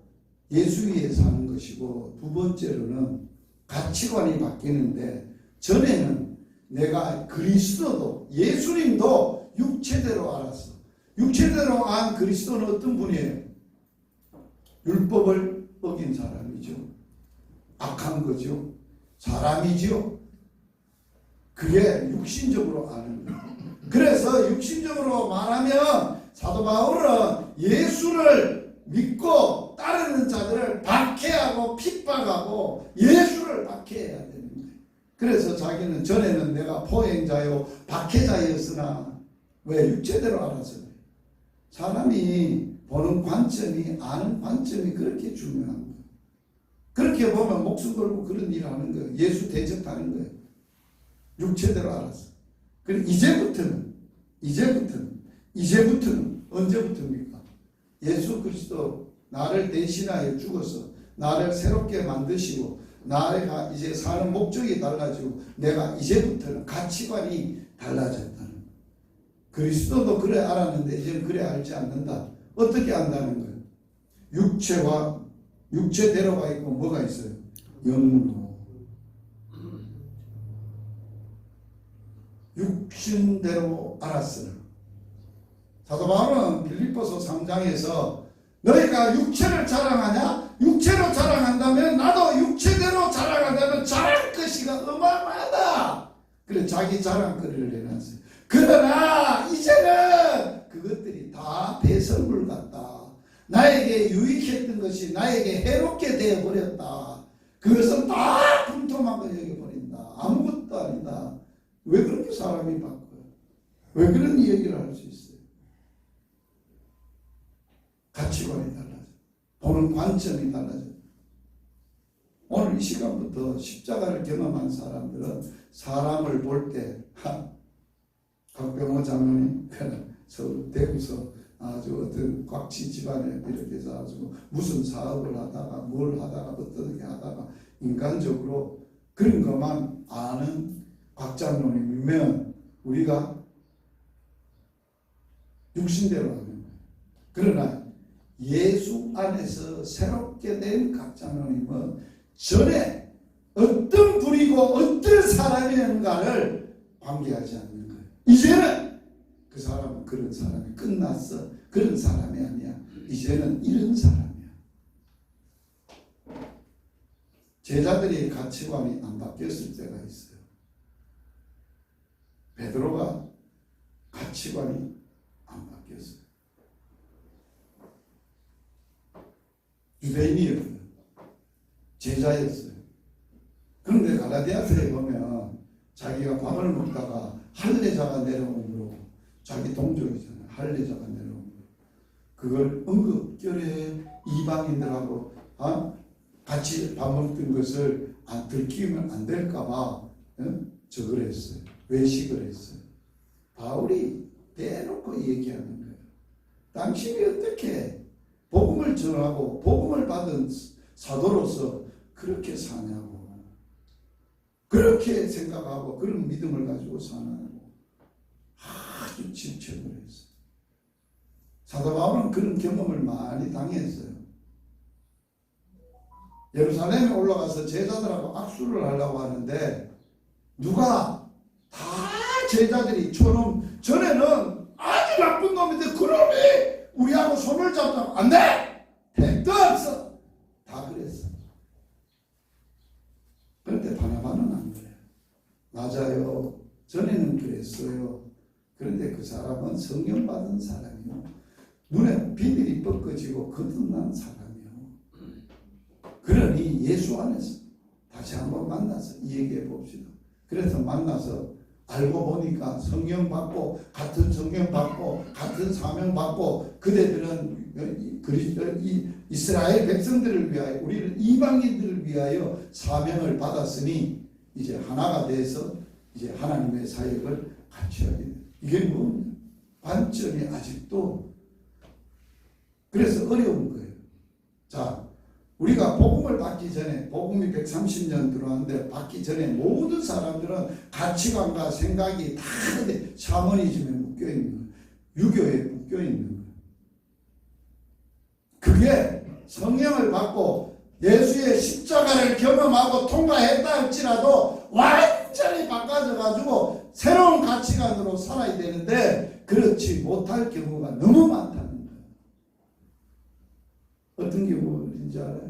예수 위해 사는 것이고, 두 번째로는 가치관이 바뀌는데, 전에는 내가 그리스도도 예수님도 육체대로 알았어. 육체대로 안 그리스도는 어떤 분이에요? 율법을 어긴 사람이죠. 악한 거죠. 사람이죠. 그게 육신적으로 아는 거예요. 그래서 육신적으로 말하면 사도 바울은 예수를 믿고 따르는 자들을 박해하고 핍박하고 예수를 박해해야 되는 거예요. 그래서 자기는 전에는 내가 포행자요 박해자였으나 왜 육체대로 알아서 그래요. 사람이 보는 관점이, 아는 관점이 그렇게 중요한 거예요. 그렇게 보면 목숨 걸고 그런 일을 하는 거예요. 예수 대적하는 거예요. 육체대로 알았어. 그럼 이제부터는 언제부터입니까? 예수 그리스도 나를 대신하여 죽어서 나를 새롭게 만드시고 나가 이제 사는 목적이 달라지고 내가 이제부터는 가치관이 달라졌다는 거예요. 그리스도도 그래 알았는데 이제는 그래 알지 않는다. 어떻게 안다는 거예요? 육체대로가 있고 뭐가 있어요? 영으로. 육신대로 알았으나. 사도 바울은 빌립보서 3장에서 너희가 육체를 자랑하냐? 육체로 자랑한다면 나도 육체대로 자랑한다면 자랑 것이가 어마어마하다. 그래 자기 자랑거리를 내놨어요. 그러나 이제는 그것들이 다 배설물 같다. 나에게 유익했던 것이 나에게 해롭게 되어버렸다. 그것은 다 분토막을 여겨버린다. 아무것도 아니다. 왜 그렇게 사람이 바꿔요? 왜 그런 얘기를 할 수 있어요? 가치관이 달라져. 보는 관점이 달라져. 오늘 이 시간부터 십자가를 경험한 사람들은 사람을 볼 때 박병호 장로님 서울 대구서 아주 어떤 곽치 집안에 비롯해서 아주 무슨 사업을 하다가 뭘 하다가 어떻게 하다가 인간적으로 그런 것만 아는 곽 장로님이면 우리가 육신대로 하는 거예요. 그러나 예수 안에서 새롭게 된 곽 장로님은 전에 어떤 분이고 어떤 사람이었는가를 관계하지 않는 거예요. 이제는 그 사람은 그런 사람이 끝났어. 그런 사람이 아니야. 이제는 이런 사람이야. 제자들의 가치관이 안 바뀌었을 때가 있어요. 베드로가 가치관이 안 바뀌었어요. 유대인이었거든. 제자였어요. 그런데 갈라디아서에 보면 자기가 밥을 먹다가 할례자가 내려오므로 자기 동족이잖아요. 할례자가 내려오므로 그걸 응급결에 이방인들하고 같이 밥 먹던 것을 들키면 안 될까봐 저걸 했어요. 외식을 했어요. 바울이 대놓고 얘기하는 거예요. 당신이 어떻게 복음을 전하고 복음을 받은 사도로서 그렇게 사냐고. 그렇게 생각하고 그런 믿음을 가지고 사냐고. 아주 질책을 했어요. 사도 바울은 그런 경험을 많이 당했어요. 예루살렘에 올라가서 제자들하고 악수를 하려고 하는데 누가 다 제자들이 저놈 전에는 아주 나쁜 놈인데 그놈이 우리하고 손을 잡자고 안 돼! 택도 없어! 다 그랬어. 그런데 바나바는 안 그래요. 맞아요. 전에는 그랬어요. 그런데 그 사람은 성령 받은 사람이요. 눈에 비늘이 뻗어지고 거듭난 사람이요. 그러니 예수 안에서 다시 한번 만나서 얘기해 봅시다. 그래서 만나서 알고 보니까 성령 받고 같은 성령 받고 같은 사명 받고 그대들은 이스라엘 백성들을 위하여 우리는 이방인들을 위하여 사명을 받았으니 이제 하나가 돼서 이제 하나님의 사역을 같이 하게 돼. 이게 뭐 관점이 아직도 그래서 어려운 거예요. 자, 우리가 복음을 받기 전에 복음이 130년 들어왔는데 받기 전에 모든 사람들은 가치관과 생각이 다 샤머니즘에 묶여있는 거예요. 유교에 묶여있는 거예요. 그게 성령을 받고 예수의 십자가를 경험하고 통과했다 할지라도 완전히 바꿔져가지고 새로운 가치관으로 살아야 되는데 그렇지 못할 경우가 너무 많다는 거예요. 어떤 경우인지 알아요?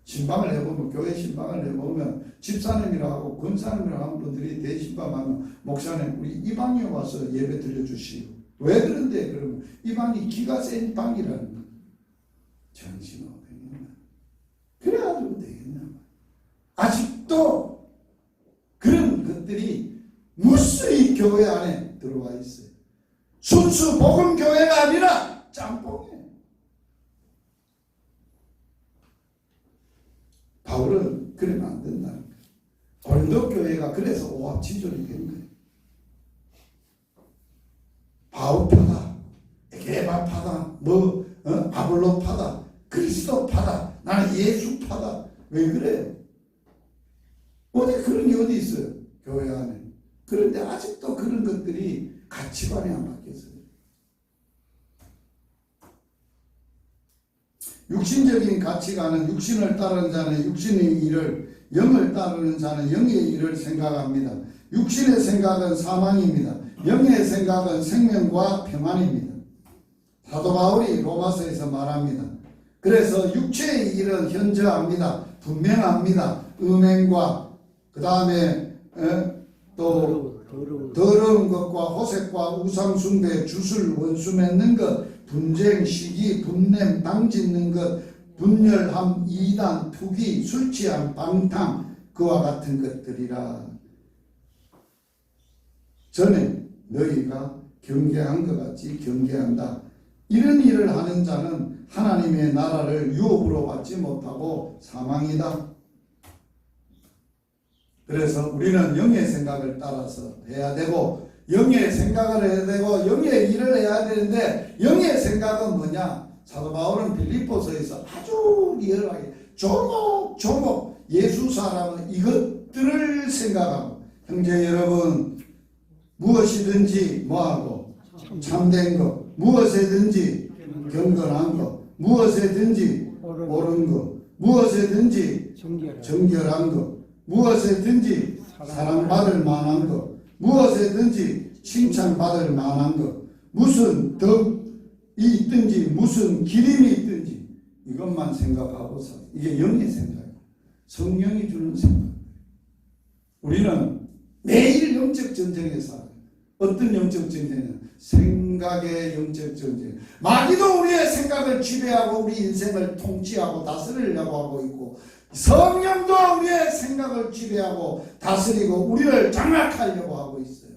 신방을 해보면 교회 신방을 해보면 집사님이라고 권사님이라고 하는 분들이 대신방하면 목사님 우리 이방에 와서 예배 드려주시오. 왜 그런데 그러면 이방이 기가 센 방이라는 거예요. 정신없네. 그래가지고 되겠나. 아직도 그런 것들이 무수히 교회 안에 들어와 있어요. 순수 복음 교회가 아니라 짬뽕이에요. 바울은 그러면 안 된다는 거예요. 고린도 교회가 그래서 오합지졸이 된 거예요. 바울파다, 에게바파다, 아볼로파다, 그리스도파다, 나는 예수파다. 왜 그래요? 어디 그런 게 어디 있어요? 교회 안에. 그런데 아직도 그런 것들이 가치관이 안 바뀌었어요. 육신적인 가치관은 육신을 따르는 자는 육신의 일을, 영을 따르는 자는 영의 일을 생각합니다. 육신의 생각은 사망입니다. 영의 생각은 생명과 평안입니다. 사도 바울이 로마서에서 말합니다. 그래서 육체의 일은 현저합니다. 분명합니다. 음행과 그 다음에 또 더러운 것과 호색과 우상숭배, 주술, 원수 맺는 것, 분쟁, 시기, 분냄, 당짓는 것, 분열함, 이단, 투기, 술 취함, 방탕, 그와 같은 것들이라. 전에 너희가 경계한 것 같이 경계한다. 이런 일을 하는 자는 하나님의 나라를 유업으로 받지 못하고 사망이다. 그래서 우리는 영의 생각을 따라서 해야 되고, 영의 생각을 해야 되고, 영의 일을 해야 되는데, 영의 생각은 뭐냐? 사도 바울은 빌립보서에서 아주 리얼하게 조목조목 예수 사람은 이것들을 생각하고, 형제 여러분, 무엇이든지 뭐하고 참된 것, 무엇에든지 경건한 것, 무엇에든지 옳은 것, 무엇에든지 정결한 것, 무엇에든지 사랑받을 만한 것, 무엇에든지 칭찬받을 만한 것, 무슨 덕이 있든지 무슨 기림이 있든지 이것만 생각하고 살. 이게 영의 생각이에요. 성령이 주는 생각. 우리는 매일 영적 전쟁에 살아요. 어떤 영적 전쟁이냐? 생각의 영적 전쟁. 마귀도 우리의 생각을 지배하고 우리 인생을 통치하고 다스리려고 하고 있고, 성령도 우리의 생각을 지배하고 다스리고 우리를 장악하려고 하고 있어요.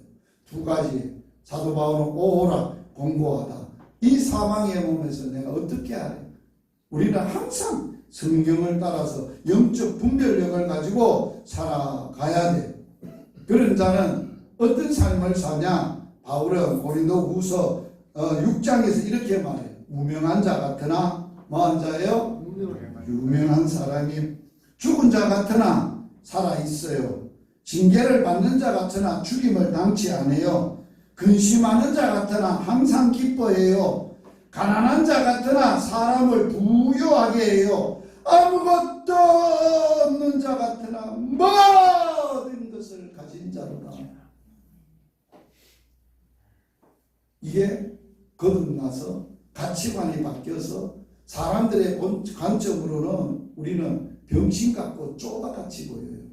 두 가지. 사도 바울은 오호라, 공고하다. 이 사망의 몸에서 내가 어떻게 하래? 우리는 항상 성경을 따라서 영적 분별력을 가지고 살아가야 돼. 그런 자는 어떤 삶을 사냐? 바울은 고린도후서 6장에서 이렇게 말해요. 무명한 자 같으나 뭐한 자예요? 유명한 사람이. 죽은 자 같으나 살아있어요. 징계를 받는 자 같으나 죽임을 당치 않아요. 근심하는 자 같으나 항상 기뻐해요. 가난한 자 같으나 사람을 부유하게 해요. 아무것도 없는 자 같으나 모든 것을 가진 자로다. 이게 거듭나서 가치관이 바뀌어서 사람들의 관점으로는 우리는 병신 같고 쪼다같이 보여요.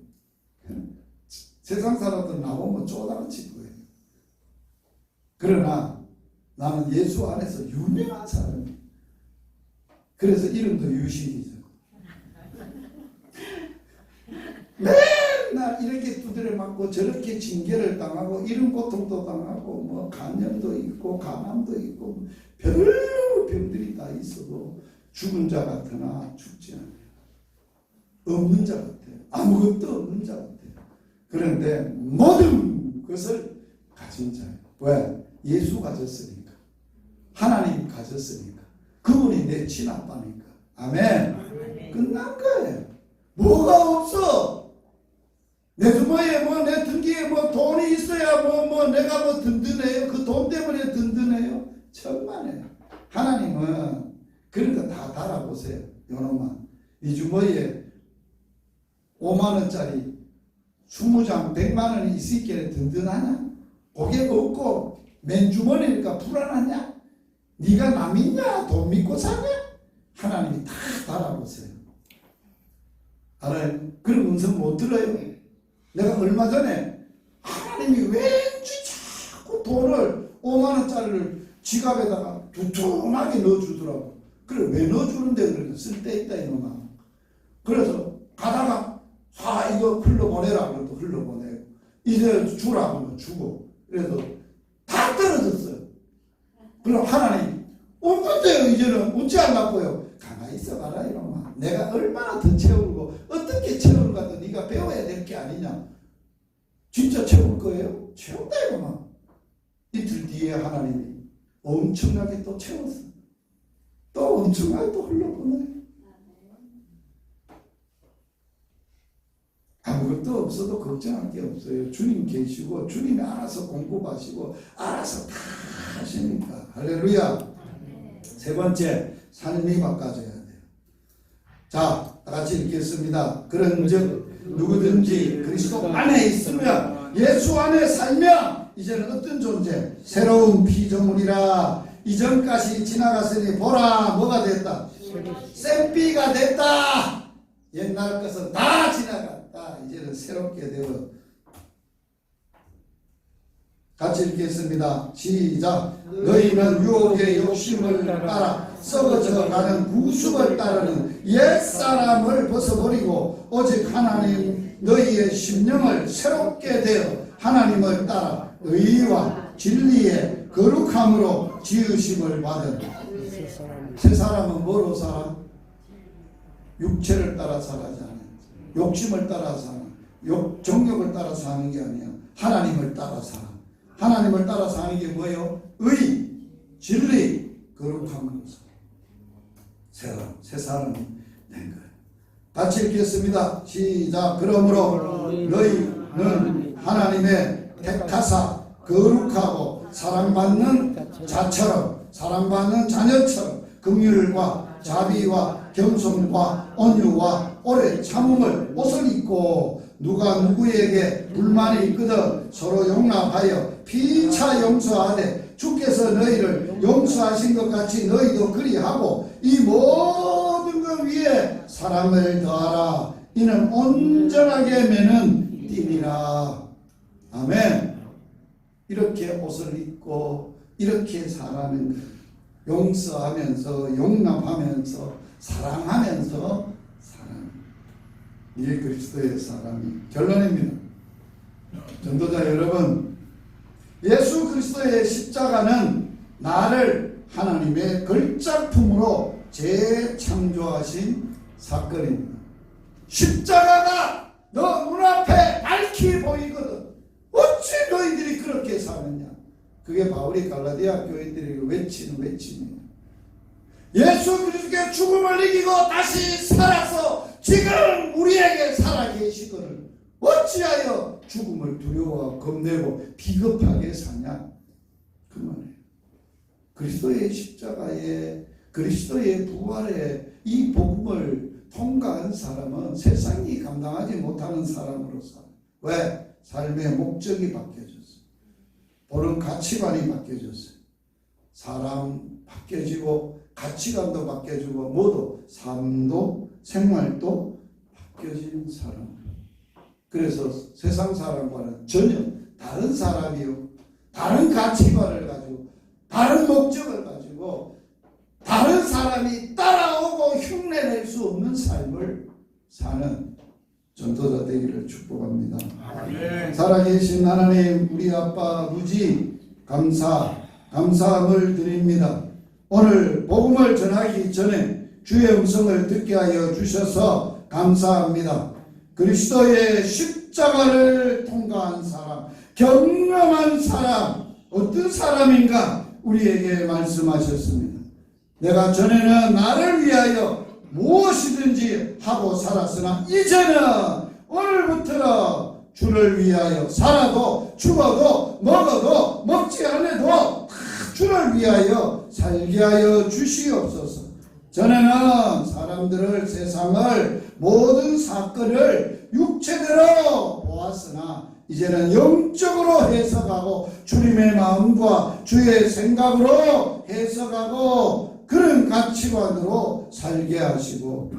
세상 사람들 나오면 쪼다같이 보여요. 그러나 나는 예수 안에서 유명한 사람이에요. 그래서 이름도 유식이죠. 맨날 이렇게 두드려 맞고 저렇게 징계를 당하고 이런 고통도 당하고 뭐 간염도 있고 가난도 있고 별로 병들이 다 있어도 죽은 자 같으나 죽지 않아요. 없는 자 같아요. 아무것도 없는 자 같아요. 그런데 모든 것을 가진 자예요. 왜? 예수 가졌으니까. 하나님 가졌으니까. 그분이 내 친아빠니까. 아멘. 끝난 거예요. 뭐가 없어. 내 주머니에 내 등기에 돈이 있어야 내가 든든해요. 그 돈 때문에 든든해요. 천만에요. 하나님은 그런 거 다 달아보세요. 요놈만. 이 주머니에 5만원짜리 20장 100만원이 있을게 든든하냐? 고개 없고 맨주머니니까 불안하냐? 네가 남 믿냐? 돈 믿고 사냐? 하나님이 다 달아보세요. 알아요? 그런 음성 못 들어요? 내가 얼마 전에 하나님이 왠지 자꾸 돈을 5만원짜리를 지갑에다가 두툼하게 넣어주더라고. 그래 왜 넣어주는데 그러니까 쓸데있다 이놈아. 그래서 가다가 이거 흘러보내라 그러면 흘러보내고 이제 주라 그러면 주고 그래서 다 떨어졌어요. 그럼 하나님 없는데요. 이제는 어찌 하려고요. 가만히 있어봐라 이놈아. 내가 얼마나 더 채우고 어떻게 채우는가도 네가 배워야 될 게 아니냐. 진짜 채울 거예요? 채운다 이놈아. 이틀 뒤에 하나님이 엄청나게 또 채웠어. 또 엄청나게 또 흘러보내. 아무것도 없어도 걱정할 게 없어요. 주님 계시고 주님이 알아서 공급하시고 알아서 다 하시니까. 할렐루야. 세 번째, 산리밥 가져야 돼요. 자, 다 같이 읽겠습니다. 그런즉 누구든지 그리스도 안에 있으면 예수 안에 살면 이제는 어떤 존재? 새로운 피조물이라. 이전까지 지나갔으니 보라 뭐가 됐다? 샌비가 됐다. 옛날 것은 다 지나갔다. 이제는 새롭게 되어. 같이 읽겠습니다. 시작. 너희는 유혹의 욕심을 따라 썩어져가는 구습을 따르는 옛사람을 벗어버리고 오직 하나님 너희의 심령을 새롭게 되어 하나님을 따라 의와 진리의 거룩함으로 지으심을 받은. 새 사람은 뭐로 살아? 육체를 따라 살아지 않아요. 욕심을 따라 살아. 정욕을 따라 사는 게 아니야. 하나님을 따라 살아. 하나님을 따라 사는 게 뭐예요? 의, 진리, 거룩함으로 살아. 새 사람이 된 거예요. 같이 읽겠습니다. 시작. 그러므로 너희는 하나님의 택하사 거룩하고 사랑받는 자처럼, 사랑받는 자녀처럼 긍휼과 자비와 겸손과 온유와 오래 참음을 옷을 입고 누가 누구에게 불만이 있거든 서로 용납하여 피차 용서하되 주께서 너희를 용서하신 것 같이 너희도 그리하고 이 모든 것 위에 사랑을 더하라. 이는 온전하게 매는 띠니라. 아멘. 이렇게 옷을 입고 이렇게 살아가는 거예요. 용서하면서 용납하면서 사랑하면서 사랑. 이게 그리스도의 사랑이 결론입니다. 전도자 여러분, 예수 그리스도의 십자가는 나를 하나님의 걸작품으로 재창조하신 사건입니다. 십자가가 너 눈앞에 밝히 보이거든. 어찌 너희들이 그렇게 사느냐. 그게 바울이 갈라디아 교인들에게 외치는 외침이에요. 예수 그리스도의 죽음을 이기고 다시 살아서 지금 우리에게 살아계시거늘 어찌하여 죽음을 두려워하고 겁내고 비겁하게 사냐. 그 말이에요. 그리스도의 십자가에 그리스도의 부활에 이 복음을 통과한 사람은 세상이 감당하지 못하는 사람으로서 왜? 삶의 목적이 바뀌어졌어요. 보는 가치관이 바뀌어졌어요. 사람 바뀌어지고 가치관도 바뀌어지고 모두 삶도 생활도 바뀌어진 사람. 그래서 세상 사람과는 전혀 다른 사람이요. 다른 가치관을 가지고 다른 목적을 가지고 다른 사람이 따라오고 흉내낼 수 없는 삶을 사는 전도자 되기를 축복합니다. 아멘. 살아계신 하나님, 우리 아빠 무지 감사함을 드립니다. 오늘 복음을 전하기 전에 주의 음성을 듣게 하여 주셔서 감사합니다. 그리스도의 십자가를 통과한 사람, 경험한 사람, 어떤 사람인가 우리에게 말씀하셨습니다. 내가 전에는 나를 위하여 무엇이든지 하고 살았으나 이제는 오늘부터 주를 위하여 살아도 죽어도 먹어도 먹지 않아도 주를 위하여 살게 하여 주시옵소서. 전에는 사람들을 세상을 모든 사건을 육체대로 보았으나 이제는 영적으로 해석하고 주님의 마음과 주의 생각으로 해석하고 그런 가치관으로 살게 하시고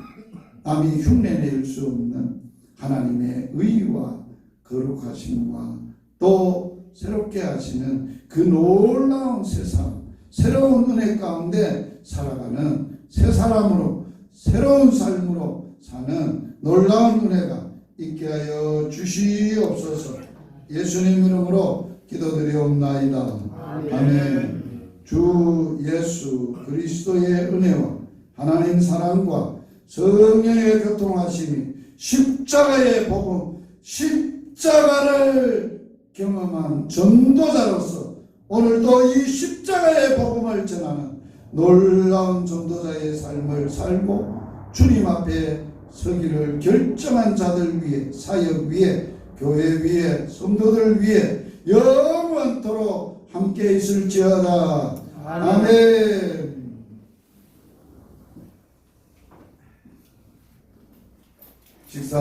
남이 흉내낼 수 없는 하나님의 의와 거룩하심과 또 새롭게 하시는 그 놀라운 세상, 새로운 은혜 가운데 살아가는 새 사람으로 새로운 삶으로 사는 놀라운 은혜가 있게 하여 주시옵소서. 예수님 이름으로 기도드리옵나이다. 아멘. 주 예수 그리스도의 은혜와 하나님 사랑과 성령의 교통하심이 십자가의 복음, 십자가를 경험한 전도자로서 오늘도 이 십자가의 복음을 전하는 놀라운 전도자의 삶을 살고 주님 앞에 서기를 결정한 자들 위해, 사역 위해, 교회 위해, 성도들 위해 영원토록 함께 있을지어다. 아멘. 식사